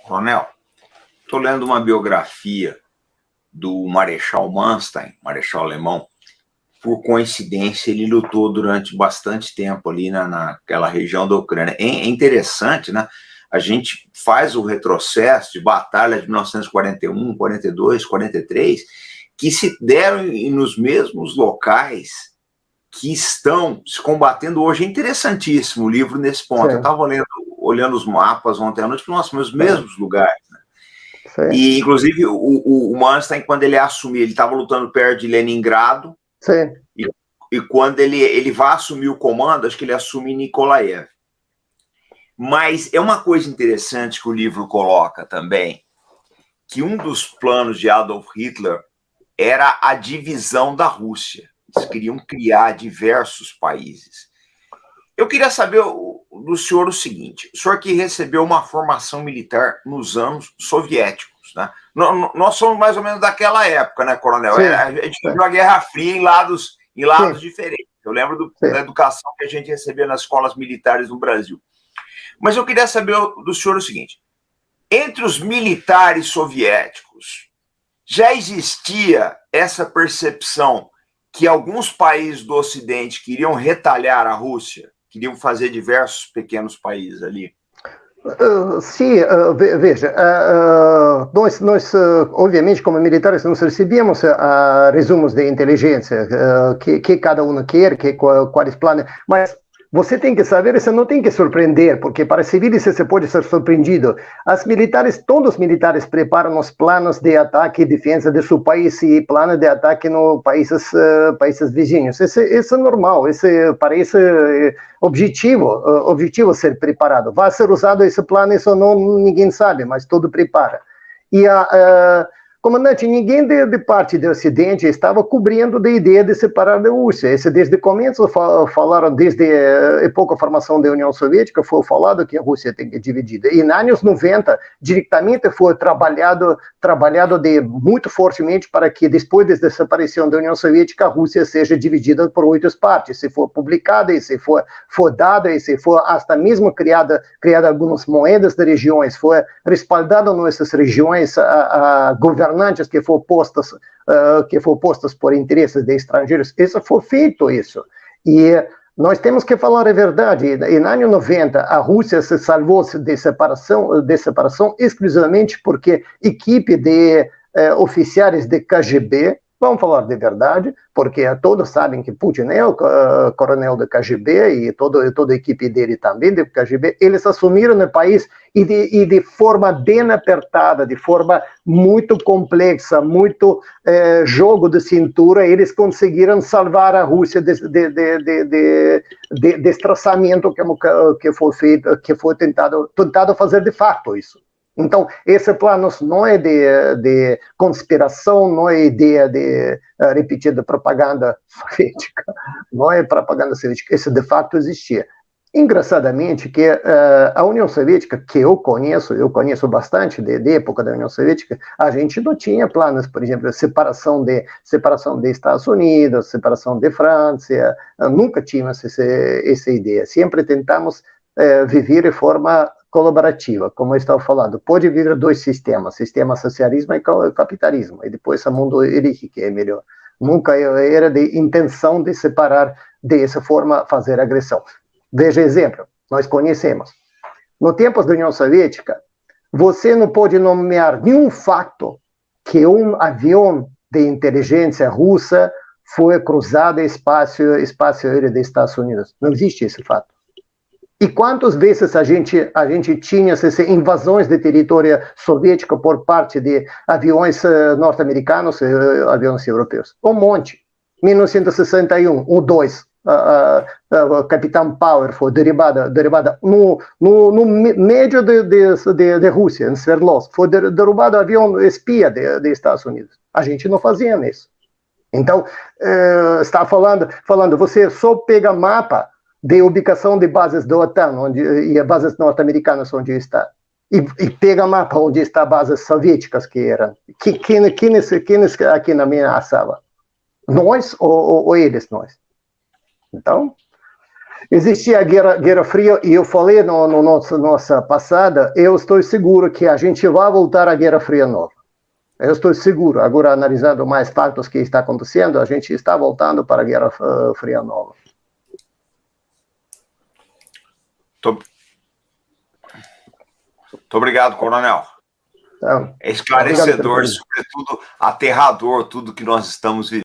Coronel, estou lendo uma biografia do Marechal Manstein, marechal alemão. Por coincidência, ele lutou durante bastante tempo ali naquela região da Ucrânia. É interessante, né? A gente faz o retrocesso de batalha de 1941, 42, 43, que se deram nos mesmos locais que estão se combatendo hoje. É interessantíssimo o livro nesse ponto. Sim. Eu estava olhando os mapas ontem à noite, nossa, os mesmos lugares, né? Sim. E, inclusive, o Manstein, quando ele assumiu, ele estava lutando perto de Leningrado. Sim. E quando ele vai assumir o comando, acho que ele assume Nikolaev. Mas é uma coisa interessante que o livro coloca também, que um dos planos de Adolf Hitler era a divisão da Rússia. Eles queriam criar diversos países. Eu queria saber do senhor o seguinte: o senhor que recebeu uma formação militar nos anos soviéticos, né? Nós somos mais ou menos daquela época, né, coronel? A gente viu a Guerra Fria em lados diferentes. Eu lembro da educação que a gente recebia nas escolas militares no Brasil. Mas eu queria saber do senhor o seguinte: entre os militares soviéticos, já existia essa percepção que alguns países do Ocidente queriam retalhar a Rússia, queriam fazer diversos pequenos países ali? Sim, veja, nós obviamente, como militares, nós recebíamos resumos de inteligência, que cada um quer, quais planos, mas você tem que saber, você não tem que surpreender, porque para civis você pode ser surpreendido. Todos os militares preparam os planos de ataque e defesa de seu país e planos de ataque nos países vizinhos. Isso é normal, esse parece objetivo ser preparado. Vai ser usado esse plano, isso ninguém sabe, mas tudo prepara. E comandante, ninguém de parte do Ocidente estava cobrindo a ideia de separar da Rússia. Isso desde o começo falaram, desde a época da formação da União Soviética, foi falado que a Rússia tem que ser dividida. E nos anos 90, diretamente foi trabalhado muito fortemente para que, depois da desaparição da União Soviética, a Rússia seja dividida por 8 partes. Se for publicada, e se for dada, e se for até mesmo criada algumas moedas de regiões, foi respaldado nessas regiões a governantes que foram postas por interesses de estrangeiros. Isso foi feito, isso. E nós temos que falar a verdade. E no ano 90, a Rússia se salvou de separação exclusivamente porque equipe de oficiais de KGB, vamos falar de verdade, porque todos sabem que Putin é o coronel do KGB e toda a equipe dele também do KGB, eles assumiram o país e de forma bem apertada, de forma muito complexa, muito jogo de cintura, eles conseguiram salvar a Rússia de destroçamento que foi feito, que foi tentado fazer de fato isso. Então, esse plano não é de conspiração, não é ideia de repetida propaganda soviética, não é propaganda soviética, isso de fato existia. Engraçadamente que a União Soviética, que eu conheço bastante de época da União Soviética, a gente não tinha planos, por exemplo, separação de Estados Unidos, separação de França, nunca tínhamos essa ideia. Sempre tentamos viver de forma colaborativa, como eu estava falando. Pode vir 2 sistemas, sistema socialismo e capitalismo, e depois o mundo elige que é melhor. Nunca era de intenção de separar dessa forma, fazer agressão. Veja exemplo, nós conhecemos. No tempo da União Soviética, você não pode nomear nenhum fato que um avião de inteligência russa foi cruzado em espaço aéreo dos Estados Unidos. Não existe esse fato. E quantas vezes a gente tinha essas invasões de território soviético por parte de aviões norte-americanos e aviões europeus? Um monte. 1961, o 2, Capitão Power foi derribada no meio de Rússia, em Sverdlovsk. Foi derrubado avião espia dos Estados Unidos. A gente não fazia isso. Então, está falando, você só pega mapa de ubicação de bases da OTAN e bases norte-americanas onde está. E pega mapa onde está bases soviéticas que eram. Quem aqui na minha ameaçava? Nós ou eles, nós? Então, Existia a Guerra Fria, e eu falei no nossa passada, eu estou seguro que a gente vai voltar à Guerra Fria nova. Eu estou seguro, agora analisando mais fatos que está acontecendo, a gente está voltando para a Guerra Fria nova. Muito obrigado, coronel. É esclarecedor, sobretudo aterrador, tudo que nós estamos vivendo.